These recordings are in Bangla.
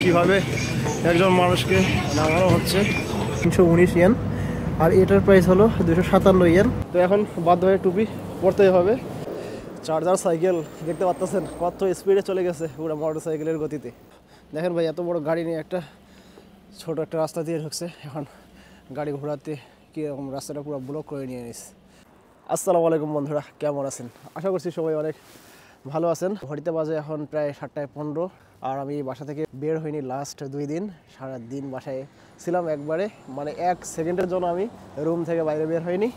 কিভাবে একজন মানুষকে নামানো হচ্ছে। 319 ইয়েন আর এটার প্রাইস হলো 257 ইয়েন। তো এখন বাধ্য হয়ে টুপি পরতেই হবে। চার্জার সাইকেল দেখতে পাচ্ছেন কত স্পিডে চলে গেছে পুরো মোটর সাইকেলের গতিতে। দেখেন ভাই, এত বড় গাড়ি নিয়ে ছোট একটা রাস্তা দিয়ে ঢুকছে। এখন গাড়ি ঘোরাতে কীরকম রাস্তাটা পুরো ব্লক করে নিয়ে নিস। আসসালামু আলাইকুম বন্ধুরা, কেমন আছেন? আশা করছি সবাই অনেক ভালো আছেন। ঘড়িতে বাজে এখন প্রায় 7:15 আর আমি বাসা থেকে বের হইনি লাস্ট 2 দিন। সারা দিন বাসায় ছিলাম একবারে, মানে 1 সেকেন্ডের জন্য আমি রুম থেকে বাইরে বের হইনি।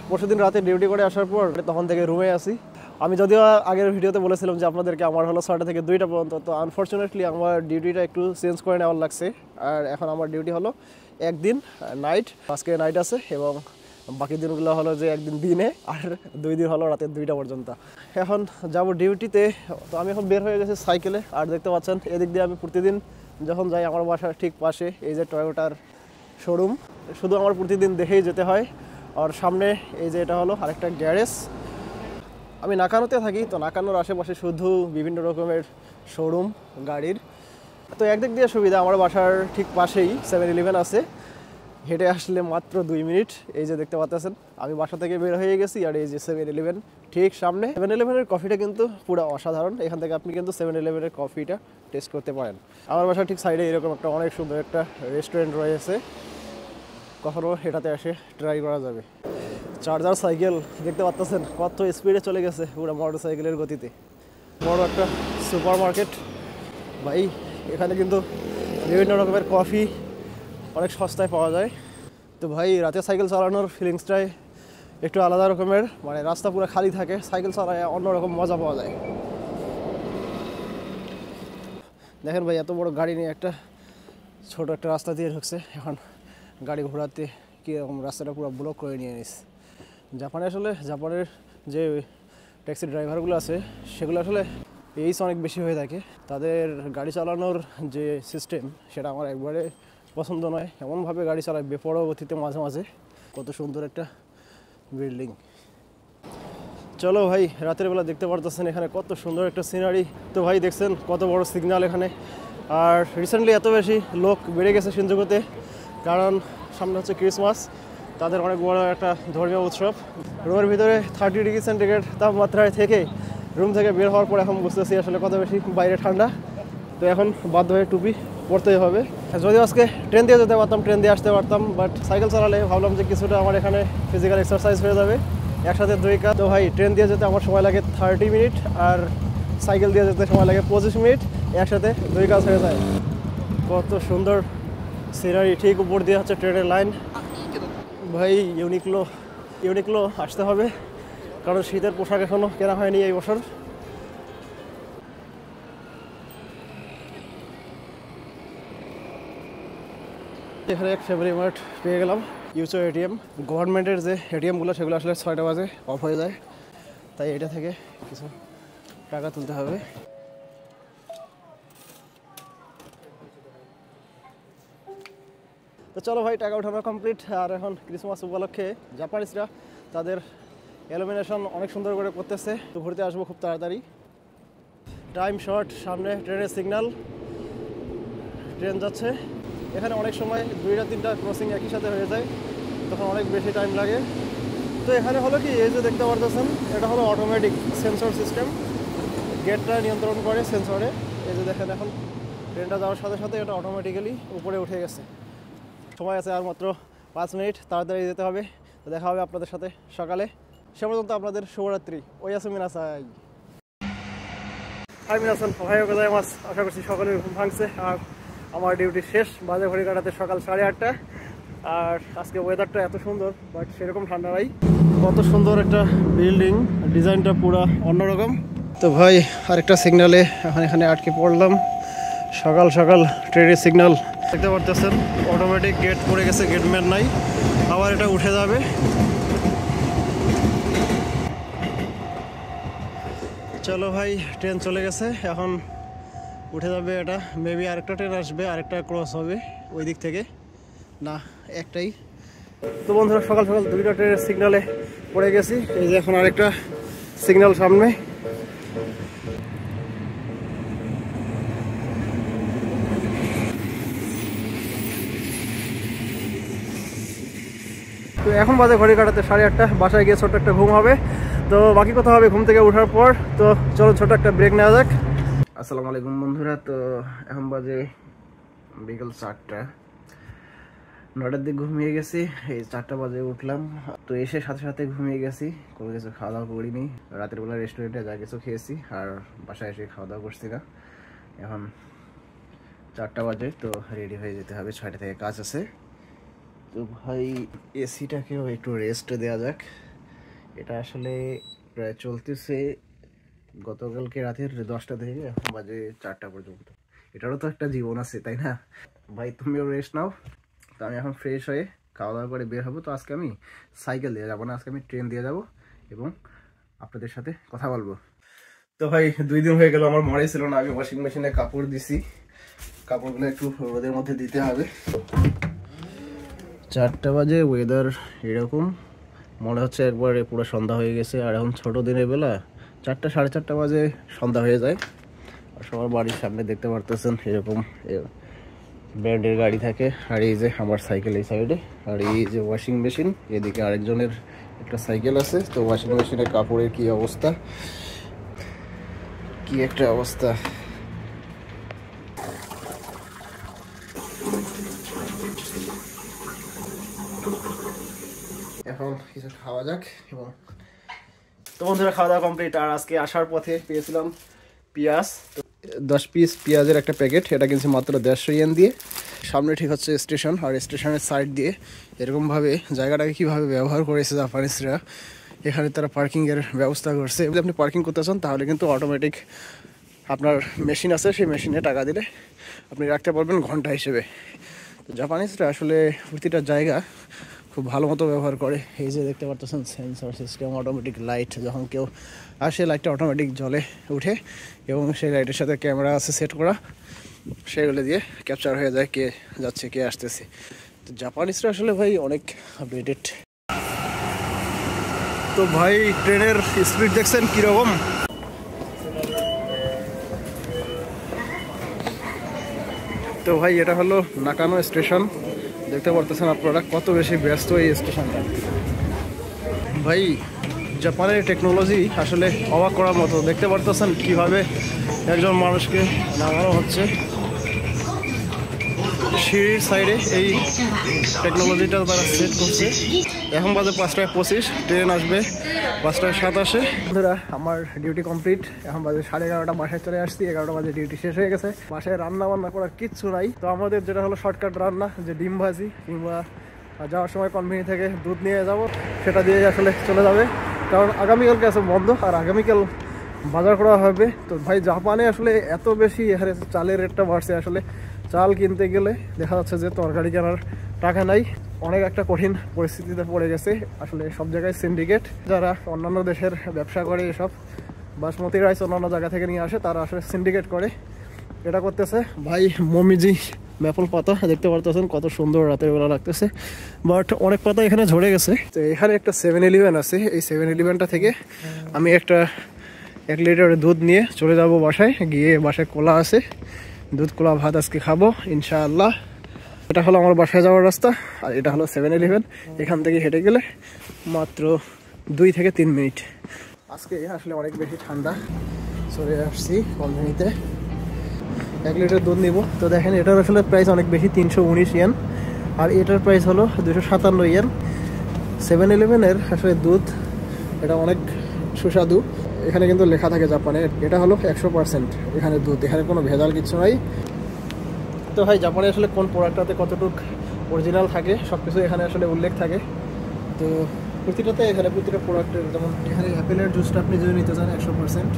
পরশুদিন রাতে ডিউটি করে আসার পর তখন থেকে রুমে আছি। আমি যদিও আগের ভিডিওতে বলেছিলাম যে আপনাদেরকে আমার হলো 6টা থেকে 2টা পর্যন্ত, তো আনফর্চুনেটলি আমার ডিউটিটা একটু চেঞ্জ করে নেওয়ার লাগছে। আর এখন আমার ডিউটি হলো একদিন নাইট, আজকে নাইট আছে এবং বাকি দিনগুলো হলো যে একদিন দিনে আর 2 দিন হলো রাতে 2টা পর্যন্ত। এখন যাব ডিউটিতে। তো আমি এখন বের হয়ে গেছি সাইকেলে। আর দেখতে পাচ্ছেন এদিক দিয়ে আমি প্রতিদিন যখন যাই আমার বাসার ঠিক পাশে এই যে টয়োটার শোরুম, শুধু আমার প্রতিদিন দেখেই যেতে হয়। আর সামনে এই যে এটা হলো আরেকটা গ্যারেজ। আমি নাকানোতে থাকি, তো নাকানোর আশেপাশে শুধু বিভিন্ন রকমের শোরুম গাড়ির। তো একদিক দিয়ে সুবিধা, আমার বাসার ঠিক পাশেই 7-Eleven আছে, হেঁটে আসলে মাত্র 2 মিনিট। এই যে দেখতে পাচ্ছেন আমি বাসা থেকে বের হয়ে গেছি আর এই যে 7-Eleven ঠিক সামনে। 7-Eleven-এর কফিটা কিন্তু পুরো অসাধারণ। এখান থেকে আপনি কিন্তু 7-Eleven-এর কফিটা টেস্ট করতে পারেন। আমার বাসার ঠিক সাইডে এরকম একটা অনেক সুন্দর একটা রেস্টুরেন্ট রয়েছে, কখনো এটাতে এসে ট্রাই করা যাবে। চার্জার সাইকেল দেখতে পাচ্ছেন কত স্পিডে চলে গেছে পুরো মোটর সাইকেলের গতিতে। বড় একটা সুপার মার্কেট ভাই, এখানে কিন্তু বিভিন্ন রকমের কফি অনেক সস্তায় পাওয়া যায়। তো ভাই, রাতে সাইকেল চালানোর ফিলিংসটাই একটু আলাদা রকমের, মানে রাস্তা পুরো খালি থাকে, সাইকেল চালায় অন্যরকম মজা পাওয়া যায়। দেখেন ভাই, এত বড় গাড়ি নিয়ে ছোট একটা রাস্তা দিয়ে ঢুকছে। এখন গাড়ি ঘোরাতে কীরকম রাস্তাটা পুরো ব্লক করে নিয়ে নিস। জাপানের যে ট্যাক্সি ড্রাইভারগুলো আছে সেগুলো আসলে এইজ অনেক বেশি হয়ে থাকে। তাদের গাড়ি চালানোর যে সিস্টেম সেটা আমার একবারে পছন্দ নয়। এমনভাবে গাড়ি চালায় বেপরোয়া গতিতে মাঝে মাঝে। কত সুন্দর একটা বিল্ডিং। চলো ভাই, রাতের বেলা দেখতে পারতেছেন এখানে কত সুন্দর একটা সিনারি। তো ভাই দেখছেন কত বড় সিগন্যাল এখানে। আর রিসেন্টলি এত বেশি লোক বেড়ে গেছে শিনজুকুতে, কারণ সামনে হচ্ছে ক্রিসমাস, তাদের অনেক বড় একটা ধর্মীয় উৎসব। রুমের ভিতরে 30 ডিগ্রি সেন্টিগ্রেড তাপমাত্রায় থেকে রুম থেকে বের হওয়ার পর এখন বুঝতেছি আসলে কত বেশি বাইরে ঠান্ডা। তো এখন বাধ্য হয়ে টুপি পরতেই হবে। যদিও আজকে ট্রেন দিয়ে যেতে পারতাম, ট্রেন দিয়ে আসতে পারতাম, বাট সাইকেল চালালে ভাবলাম যে কিছুটা আমার এখানে ফিজিক্যাল এক্সারসাইজ হয়ে যাবে, একসাথে 2 কাজ। তো ভাই, ট্রেন দিয়ে যেতে আমার সময় লাগে 30 মিনিট আর সাইকেল দিয়ে যেতে সময় লাগে 25 মিনিট, একসাথে 2 কাজ হয়ে যায়। কত সুন্দর সিনারি। ঠিক উপর দিয়ে হচ্ছে ট্রেনের লাইন। ভাই, ইউনিকলো আসতে হবে, কারণ শীতের পোশাক এখনও কেনা হয়নি এই বছর। এখানে এক ফেব্রুয়ারি মার্ট পেয়ে গেলাম। ইউচো এটিএম, গভর্নমেন্টের যে এটিএমগুলো সেগুলো আসলে 6টা বাজে অফ হয়ে যায়, তাই এটা থেকে কিছু টাকা তুলতে হবে। তো চলো ভাই, টাকা ওঠানো কমপ্লিট। আর এখন ক্রিসমাস উপলক্ষে জাপানিজরা তাদের ইলুমিনেশন অনেক সুন্দর করে করতেছে। তো ঘুরতে আসবো খুব তাড়াতাড়ি। টাইম শর্ট, সামনে ট্রেনের সিগন্যাল, ট্রেন যাচ্ছে। এখানে অনেক সময় 2-3টা ক্রসিং একই সাথে হয়ে যায়, তখন অনেক বেশি টাইম লাগে। তো এখানে হলো কি, এই যে দেখতে পারতেছেন এটা হলো অটোমেটিক সেন্সর সিস্টেম, গেটটা নিয়ন্ত্রণ করে সেন্সরে। এই যে দেখেন, এখন ট্রেনটা যাওয়ার সাথে সাথে এটা অটোমেটিক্যালি উপরে উঠে গেছে। সময় আছে আর মাত্র 5 মিনিট, তাড়াতাড়ি যেতে হবে। তো দেখা হবে আপনাদের সাথে সকালে। সে পর্যন্ত আপনাদের শুভরাত্রি। ওই আছে মিনাসাই। High মিনাসান, Ohio গোজাইমাসু। আশা করছি সকলের ঘুম ভাঙছে আর আমার ডিউটি শেষ। বাজে ঘড়ি কাটাতে সকাল 8:30। আর আজকে ওয়েদারটা এত সুন্দর, বাট সেরকম ঠান্ডা নাই। কত সুন্দর একটা বিল্ডিং, ডিজাইনটা পুরো অন্যরকম। তো ভাই, আরেকটা সিগন্যালে এখন এখানে আটকে পড়লাম। সকাল সকাল ট্রেনের সিগন্যাল দেখতে পারতেছেন, অটোমেটিক গেট পড়ে গেছে, গেটম্যান নাই। আবার এটা উঠে যাবে। চলো ভাই, ট্রেন চলে গেছে, এখন উঠে যাবে এটা। মেবি আরেকটা ট্রেন আসবে, আরেকটা ক্রস হবে ওই দিক থেকে, না একটাই। তো বন্ধুরা, সকাল সকাল 2টা ট্রেনের সিগন্যালে পড়ে গেছি। এই যে এখন আরেকটা সিগন্যাল সামনে। তো এখন বাজে ঘড়ি কাটাতে 8:30, বাসায় গিয়ে ছোট্ট একটা ঘুম হবে। তো বাকি কথা হবে ঘুম থেকে ওঠার পর। তো চলো ছোট একটা ব্রেক নেওয়া যাক। আসসালামু আলাইকুম বন্ধুরা। তো এখন বাজে বিকেল 4টা, 9টার দিকে ঘুমিয়ে গেছি, এই 4টা বাজে উঠলাম। তো এসে সাথে সাথে ঘুমিয়ে গেছি, কোনো কিছু খাওয়া দাওয়া করিনি। রাতের বেলা রেস্টুরেন্টে যা কিছু খেয়েছি, আর বাসায় এসে খাওয়া দাওয়া করছি না। এখন 4টা বাজে, তো রেডি হয়ে যেতে হবে, 6টা থেকে কাজ আছে। তো ভাই এসিটাকেও একটু রেস্ট দেওয়া যাক। এটা আসলে প্রায় চলতেছে গতকালকে রাতের 10টা থেকে এখন বাজে 4টা পর্যন্ত। এটারও তো একটা জীবন আছে, তাই না ভাই? তুমিও রেস্ট নাও। তো আমি এখন ফ্রেশ হয়ে খাওয়া দাওয়া করে বের হবো। তো আজকে আমি সাইকেল দিয়ে যাবো না, আজকে আমি ট্রেন দিয়ে যাব এবং আপনাদের সাথে কথা বলবো। তো ভাই 2 দিন হয়ে গেল আমার মরে ছিল না, আমি ওয়াশিং মেশিনে কাপড় দিছি, কাপড়গুলো একটু রোদের মধ্যে দিতে হবে। 4টা বাজে, ওয়েদার এরকম, মনে হচ্ছে একবারে পুরো সন্ধ্যা হয়ে গেছে। আর এখন ছোট দিনের বেলা 4টা 4:30 বাজে সন্ধ্যা হয়ে যায়। আর সবার বাড়ির সামনে দেখতে পারতেছেন এরকম ব্র্যান্ডের গাড়ি থাকে। আর এই যে আমার সাইকেল এই সাইডে, আর এই যে ওয়াশিং মেশিন, এদিকে আরেকজনের একটা সাইকেল আছে। তো ওয়াশিং মেশিনের কাপড়ের কি অবস্থা, কি একটা অবস্থা। এখন কিছু খাওয়া যাক। এবং তো বন্ধুরা খাওয়া দাওয়া কমপ্লিট। আর আজকে আসার পথে পেয়েছিলাম পেঁয়াজ, 10 পিস পেঁয়াজের একটা প্যাকেট, এটা কিনছি মাত্র 150 ইয়েন দিয়ে। সামনে ঠিক হচ্ছে স্টেশন, আর স্টেশনের সাইড দিয়ে এরকমভাবে জায়গাটাকে কীভাবে ব্যবহার করেছে জাপানিজরা। এখানে তারা পার্কিংয়ের ব্যবস্থা করছে। যদি আপনি পার্কিং করতে চান তাহলে কিন্তু অটোমেটিক আপনার মেশিন আছে, সেই মেশিনে টাকা দিলে আপনি রাখতে পারবেন ঘন্টা হিসেবে। তো জাপানিজরা আসলে প্রতিটা জায়গা খুব ভালো মতো ব্যবহার করে। এই যে দেখতে পারতেছেন সেন্সর সিস্টেম, অটোমেটিক লাইট, যখন কেউ আসে লাইটটা অটোমেটিক জ্বলে উঠে, এবং সেই লাইটের সাথে ক্যামেরা আছে সেট করা, সেগুলো দিয়ে ক্যাপচার হয়ে যায় কে যাচ্ছে কে আসতেছে। তো জাপানিজরা আসলে ভাই অনেক আপডেটেড। তো ভাই ট্রেনের স্পিড দেখছেন কীরকম? তো ভাই এটা হলো নাকানো স্টেশন, দেখতে পারতেছেন আপনারা কত বেশি ব্যস্ত এই স্টেশনটা। ভাই জাপানের টেকনোলজি আসলে অবাক করার মতো। দেখতে পারতেছেন কিভাবে একজন মানুষকে নামানো হচ্ছে সিঁড়ির সাইডে, এই টেকনোলজিটা তারা সেট করছে। এখন বাজে 5:25, ট্রেন আসবে 5:27। বন্ধুরা আমার ডিউটি কমপ্লিট, এখন বাজে 11:30, বাসায় চলে আসছি। 11টা বাজে ডিউটি শেষ হয়ে গেছে। বাসায় রান্না বান্না করার কিচ্ছু নাই। তো আমাদের যেটা হলো শর্টকাট রান্না, যে ডিম ভাজি, কিংবা যাওয়ার সময় কনভিনি থেকে দুধ নিয়ে যাব, সেটা দিয়ে আসলে চলে যাবে। কারণ আগামীকালকে আছে বন্ধ, আর আগামীকাল বাজার করা হবে। তো ভাই জাপানে আসলে এত বেশি এখানে চালের রেটটা বাড়ছে, আসলে চাল কিনতে গেলে দেখা যাচ্ছে যে তরকারি কেনার টাকা নাই। অনেক একটা কঠিন পরিস্থিতিতে পড়ে গেছে আসলে সব জায়গায়। সিন্ডিকেট যারা অন্যান্য দেশের ব্যবসা করে, এসব বাসমতি রাইস অন্যান্য জায়গা থেকে নিয়ে আসে, তারা আসলে সিন্ডিকেট করে এটা করতেছে। ভাই মমিজি ম্যাপল পাতা দেখতে পারতেছেন কত সুন্দর রাতের বেলা লাগতেছে, বাট অনেক পাতা এখানে ঝরে গেছে। তো এখানে একটা 7-Eleven আছে, এই 7-Elevenটা থেকে আমি একটা 1 লিটার দুধ নিয়ে চলে যাব বাসায়। গিয়ে বাসায় কলা আছে, দুধ কলা ভাত আজকে খাবো ইনশাআল্লাহ। এটা হলো আমার বাসায় যাওয়ার রাস্তা, আর এটা হলো 7-Eleven। এখান থেকে হেঁটে গেলে মাত্র 2 থেকে 3 মিনিট। আজকে আসলে অনেক বেশি ঠান্ডা, চলে আসছি কনভেনিতে 1 লিটার দুধ নিব। তো দেখেন এটার আসলে প্রাইস অনেক বেশি, 319 ইয়েন, আর এটার প্রাইস হলো 257 ইয়েন। 7-Eleven-এর আসলে দুধ এটা অনেক সুস্বাদু। এখানে কিন্তু লেখা থাকে জাপানে, এটা হলো 100% এখানে দুধ, এখানে কোনো ভেজাল কিছু নাই। তো ভাই জাপানে আসলে কোন প্রোডাক্টটাতে কতটুক অরিজিনাল থাকে সব কিছু এখানে আসলে উল্লেখ থাকে। তো প্রতিটাতে এখানে প্রতিটা প্রোডাক্টের, যেমন এখানে অ্যাপেলের জুসটা আপনি যদি নিতে চান 100%।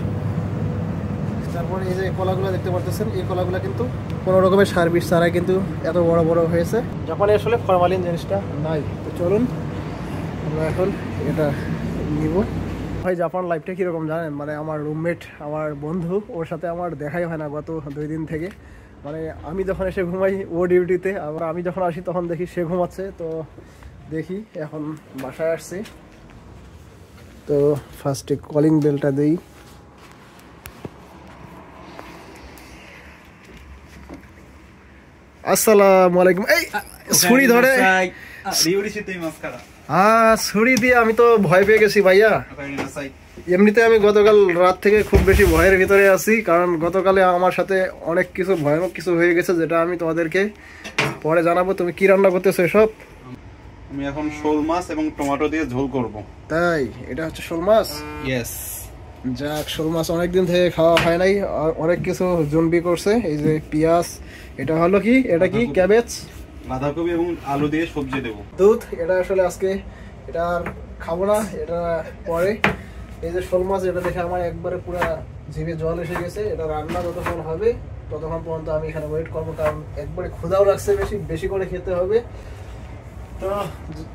তারপরে এই যে কলাগুলো দেখতে পারতেছেন, এই কলাগুলো কিন্তু কোনো রকমের সার্ভিস ছাড়াই কিন্তু এত বড় বড় হয়েছে। জাপানে আসলে ফরমালিন জিনিসটা নাই। তো চলুন আমরা এখন এটা নিব। ভাই জাপান লাইফটা কীরকম জানেন? মানে আমার রুমমেট, আমার বন্ধু, ওর সাথে আমার দেখাই হয় না গত 2 দিন থেকে। মানে আমি যখন এসে ঘুমাই ও ডিউটিতে, আবার আমি যখন আসি তখন দেখি সে ঘুমাচ্ছে। তো দেখি এখন বাসায় আসছি, তো ফার্স্টে কলিং বেলটা দিই। আসসালামু আলাইকুম। এই ছুরি ধরে ছুরি দিয়ে আমি তো ভয় পেয়ে গেছি ভাইয়া। এমনিতে আমি গতকাল রাত থেকে খুব বেশি ভয়ের ভিতরে আছি, কারণ গতকালে আমার সাথে অনেক কিছু ভয়ানক কিছু হয়ে গেছে, যেটা আমি তোমাদেরকে পরে জানাবো। তুমি কি রান্না করতেছো এসব? আমি এখন শোল মাছ এবং টমেটো দিয়ে ঝোল করব। তাই এটা হচ্ছে শোল মাছ? ইয়েস। যাক, শোল মাছ অনেকদিন থেকে খাওয়া হয় নাই, আর অনেক কিছু জুনবি করছে। এই যে পেঁয়াজ, এটা হলো কি, এটা কি ক্যাবেজ, বাঁধাকপি এবং আলু দিয়ে সবজি দেব। দুধ, এটা আসলে আজকে এটা আর খাবো না, এটা পরে। এই যে শোল মাছ, এটা দেখে আমার একবারে পুরা জিভে জল এসে গেছে। এটা রান্না যতক্ষণ হবে ততক্ষণ পর্যন্ত আমি এখানে ওয়েট করবো, কারণ একবারে ক্ষুধাও লাগছে, বেশি বেশি করে খেতে হবে। তো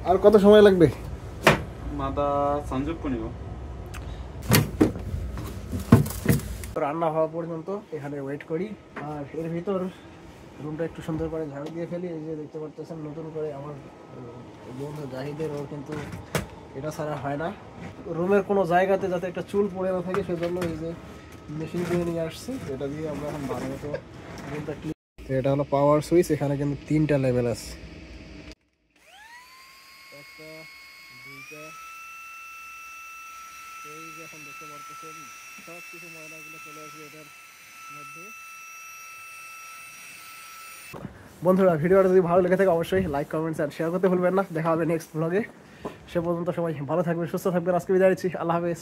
আর কত সময় লাগবে? মাদা সংযোগ করে নিব। রান্না হওয়া পর্যন্ত এখানে ওয়েট করি, আর এর ভিতর রুমটা একটু সুন্দর করে ঝাড়ু দিয়ে ফেলি। এই যে দেখতে পাচ্ছেন নতুন করে আমার বন্ধু জাহিদের, ওর কিন্তু এটা ছাড়া হয় না। রুমের কোনো জায়গাতে যাতে একটা চুল পড়ে না থাকে, সেজন্য এই যে মেশিন কিনে নিয়ে আসছি, এটা দিয়ে আমরা এখন ভালো মতো রুমটা ক্লিন। এটা হলো পাওয়ার সুইচ, এখানে কিন্তু 3টা লেভেল আছে, 1টা 2টা। এই যে এখন দেখতে পাচ্ছেন সব কিছু ময়লাগুলো চলে আসবে এটার মধ্যে। বন্ধুরা, ভিডিওটা যদি ভালো লেগে থাকে অবশ্যই লাইক, কমেন্টস আর শেয়ার করতে ভুলবেন না। দেখা হবে নেক্সট ব্লগে। সে পর্যন্ত সবাই ভালো থাকবেন, সুস্থ থাকবেন। আজকে বিদায় নিচ্ছি, আল্লাহ হাফেজ।